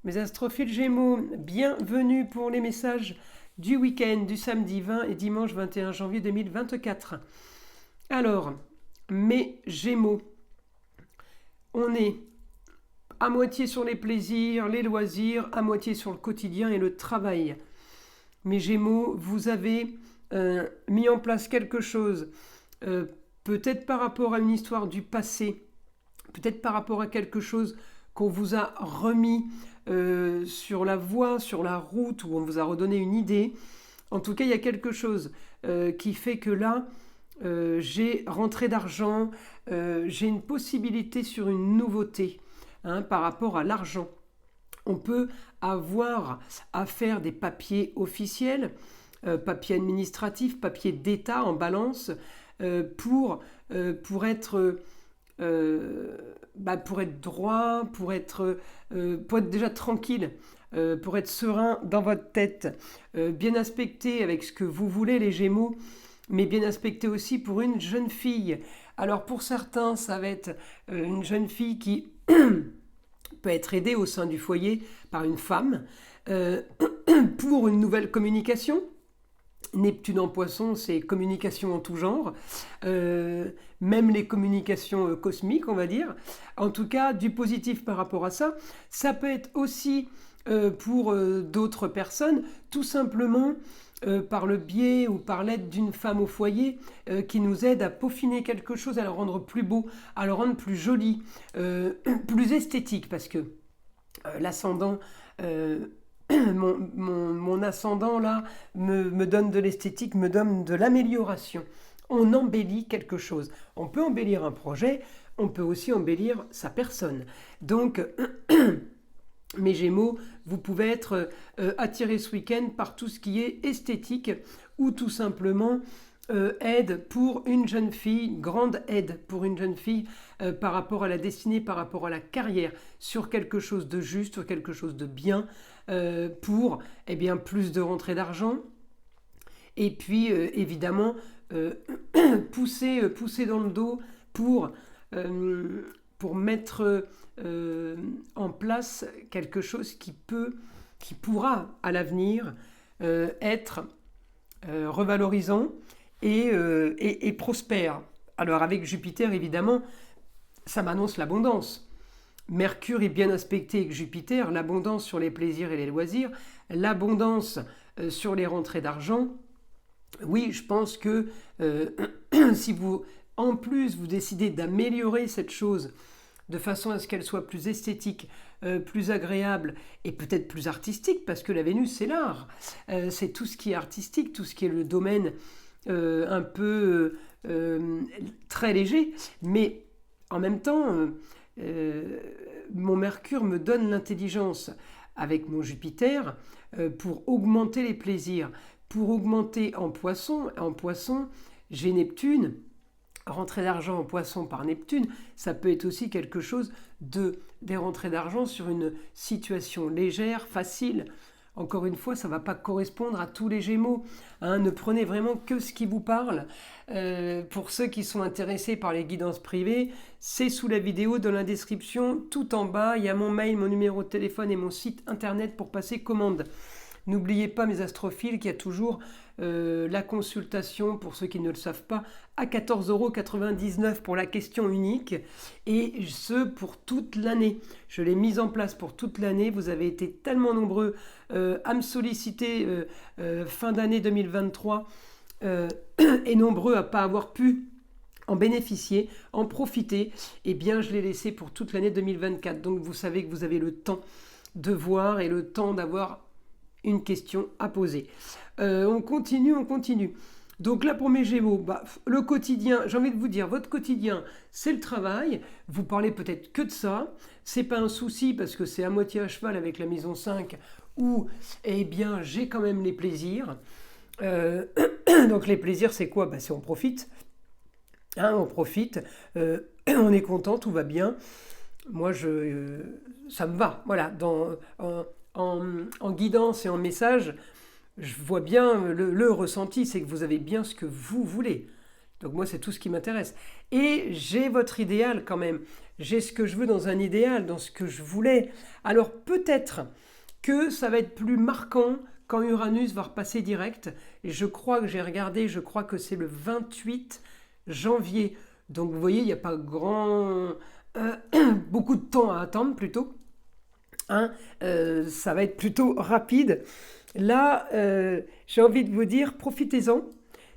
Mes astrophiles Gémeaux, bienvenue pour les messages du week-end du samedi 20 et dimanche 21 janvier 2024. Alors, mes Gémeaux, on est à moitié sur les plaisirs, les loisirs, à moitié sur le quotidien et le travail. Mes Gémeaux, vous avez mis en place quelque chose, peut-être par rapport à une histoire du passé, peut-être par rapport à quelque chose qu'on vous a remis sur la voie, sur la route, où on vous a redonné une idée. En tout cas, il y a quelque chose qui fait que là, j'ai rentrée d'argent, j'ai une possibilité sur une nouveauté par rapport à l'argent. On peut avoir à faire des papiers officiels, papiers administratifs, papiers d'État en balance, pour être droit, pour être déjà tranquille, pour être serein dans votre tête, bien aspecté avec ce que vous voulez les Gémeaux, mais bien aspecté aussi pour une jeune fille. Alors pour certains, ça va être une jeune fille qui peut être aidée au sein du foyer par une femme pour une nouvelle communication. Neptune en Poisson, c'est communication en tout genre, même les communications cosmiques, on va dire. En tout cas, du positif par rapport à ça. Ça peut être aussi pour d'autres personnes, tout simplement par le biais ou par l'aide d'une femme au foyer qui nous aide à peaufiner quelque chose, à le rendre plus beau, à le rendre plus joli, plus esthétique, parce que l'ascendant... mon ascendant là me donne de l'esthétique, me donne de l'amélioration. On embellit quelque chose. On peut embellir un projet, on peut aussi embellir sa personne. Donc, mes Gémeaux, vous pouvez être attirés ce week-end par tout ce qui est esthétique ou tout simplement aide pour une jeune fille, grande aide pour une jeune fille par rapport à la destinée, par rapport à la carrière, sur quelque chose de juste, sur quelque chose de bien, pour plus de rentrée d'argent. Et puis évidemment, pousser dans le dos pour mettre en place quelque chose qui pourra à l'avenir être revalorisant et prospère. Alors avec Jupiter, évidemment, ça m'annonce l'abondance. Mercure est bien aspecté avec Jupiter, l'abondance sur les plaisirs et les loisirs, l'abondance sur les rentrées d'argent. Oui, je pense que si vous, en plus, vous décidez d'améliorer cette chose de façon à ce qu'elle soit plus esthétique, plus agréable et peut-être plus artistique, parce que la Vénus, c'est l'art. C'est tout ce qui est artistique, tout ce qui est le domaine un peu très léger, mais en même temps... mon Mercure me donne l'intelligence avec mon Jupiter pour augmenter les plaisirs, pour augmenter en Poisson. En Poisson, j'ai Neptune, rentrée d'argent en Poisson par Neptune, ça peut être aussi quelque chose des rentrées d'argent sur une situation légère, facile. Encore une fois, ça ne va pas correspondre à tous les Gémeaux. Ne prenez vraiment que ce qui vous parle. Pour ceux qui sont intéressés par les guidances privées, c'est sous la vidéo, dans la description, tout en bas. Il y a mon mail, mon numéro de téléphone et mon site internet pour passer commande. N'oubliez pas, mes astrophiles, qu'il y a toujours la consultation, pour ceux qui ne le savent pas, à 14,99 € pour la question unique, et ce pour toute l'année. Je l'ai mise en place pour toute l'année. Vous avez été tellement nombreux à me solliciter fin d'année 2023 et nombreux à ne pas avoir pu en bénéficier, en profiter. Eh bien, je l'ai laissé pour toute l'année 2024. Donc, vous savez que vous avez le temps de voir et le temps d'avoir une question à poser. On continue. Donc là, pour mes Gémeaux, le quotidien, j'ai envie de vous dire, votre quotidien, c'est le travail. Vous parlez peut-être que de ça. C'est pas un souci parce que c'est à moitié à cheval avec la maison 5 où, j'ai quand même les plaisirs. Donc les plaisirs, c'est quoi ? C'est on profite. On profite. On est content, tout va bien. Moi, ça me va. Voilà, en guidance et en message, je vois bien le ressenti, c'est que vous avez bien ce que vous voulez. Donc moi, c'est tout ce qui m'intéresse. Et j'ai votre idéal quand même. j'ai ce que je veux dans un idéal, dans ce que je voulais. Alors peut-être que ça va être plus marquant quand Uranus va repasser direct. Et je crois que j'ai regardé, je crois que c'est le 28 janvier. Donc vous voyez, il n'y a pas beaucoup de temps à attendre plutôt. Hein, ça va être plutôt rapide. Là, j'ai envie de vous dire, profitez-en.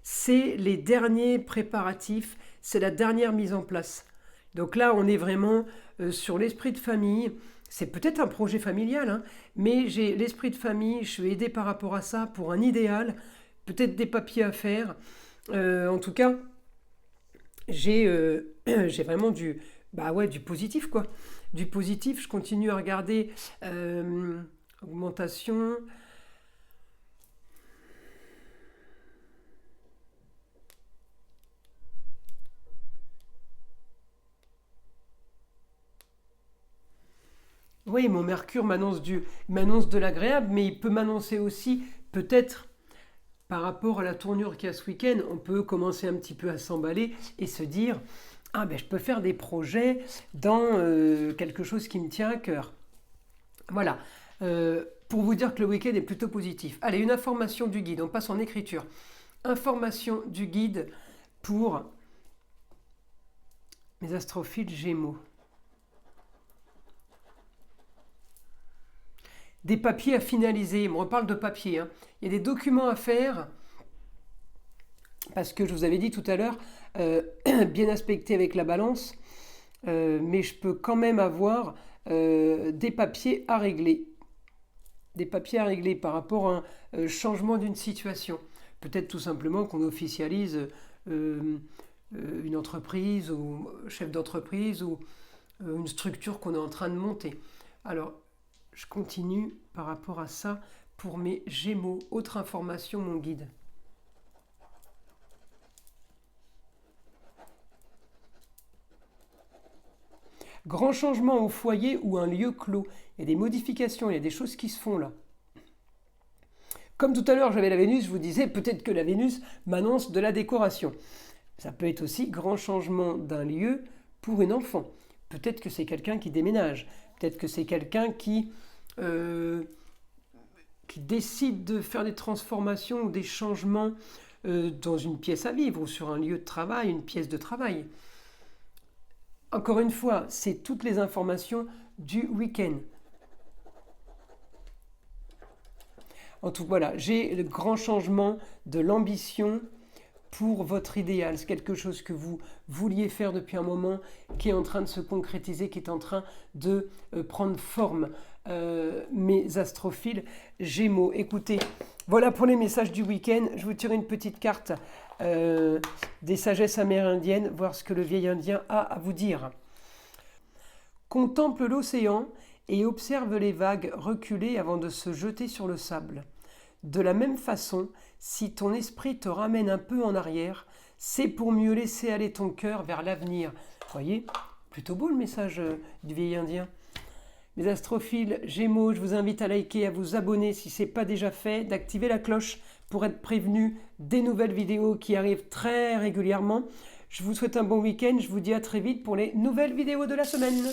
C'est les derniers préparatifs, c'est la dernière mise en place. Donc là, on est vraiment sur l'esprit de famille. C'est peut-être un projet familial, hein, mais j'ai l'esprit de famille, je suis aidée par rapport à ça pour un idéal, peut-être des papiers à faire. En tout cas, j'ai vraiment du positif, quoi. Du positif, je continue à regarder augmentation. Oui, mon Mercure m'annonce de l'agréable, mais il peut m'annoncer aussi, peut-être, par rapport à la tournure qu'il y a ce week-end, on peut commencer un petit peu à s'emballer et se dire, ah ben je peux faire des projets dans quelque chose qui me tient à cœur. Voilà, pour vous dire que le week-end est plutôt positif. Allez, une information du guide, on passe en écriture. Information du guide pour mes astrophiles Gémeaux. Des papiers à finaliser. On reparle de papier. Hein. Il y a des documents à faire. Parce que je vous avais dit tout à l'heure, bien aspecté avec la balance. Mais je peux quand même avoir des papiers à régler. Des papiers à régler par rapport à un changement d'une situation. Peut-être tout simplement qu'on officialise une entreprise ou chef d'entreprise ou une structure qu'on est en train de monter. Alors, je continue par rapport à ça pour mes Gémeaux. Autre information, mon guide. Grand changement au foyer ou un lieu clos. Il y a des modifications, il y a des choses qui se font là. Comme tout à l'heure, j'avais la Vénus, je vous disais peut-être que la Vénus m'annonce de la décoration. Ça peut être aussi grand changement d'un lieu pour une enfant. Peut-être que c'est quelqu'un qui déménage. Peut-être que c'est quelqu'un qui décide de faire des transformations ou des changements dans une pièce à vivre ou sur un lieu de travail, une pièce de travail. Encore une fois, c'est toutes les informations du week-end. En tout cas, voilà, j'ai le grand changement de l'ambition pour votre idéal. C'est quelque chose que vous vouliez faire depuis un moment, qui est en train de se concrétiser, qui est en train de prendre forme. Mes astrophiles Gémeaux. Écoutez, voilà pour les messages du week-end. Je vous tire une petite carte des sagesses amérindiennes, voir ce que le vieil indien a à vous dire. Contemple l'océan et observe les vagues reculer avant de se jeter sur le sable. De la même façon, si ton esprit te ramène un peu en arrière, c'est pour mieux laisser aller ton cœur vers l'avenir. Vous voyez, plutôt beau le message du vieil indien. Mes astrophiles Gémeaux, je vous invite à liker, à vous abonner si ce n'est pas déjà fait, d'activer la cloche pour être prévenu des nouvelles vidéos qui arrivent très régulièrement. Je vous souhaite un bon week-end, je vous dis à très vite pour les nouvelles vidéos de la semaine.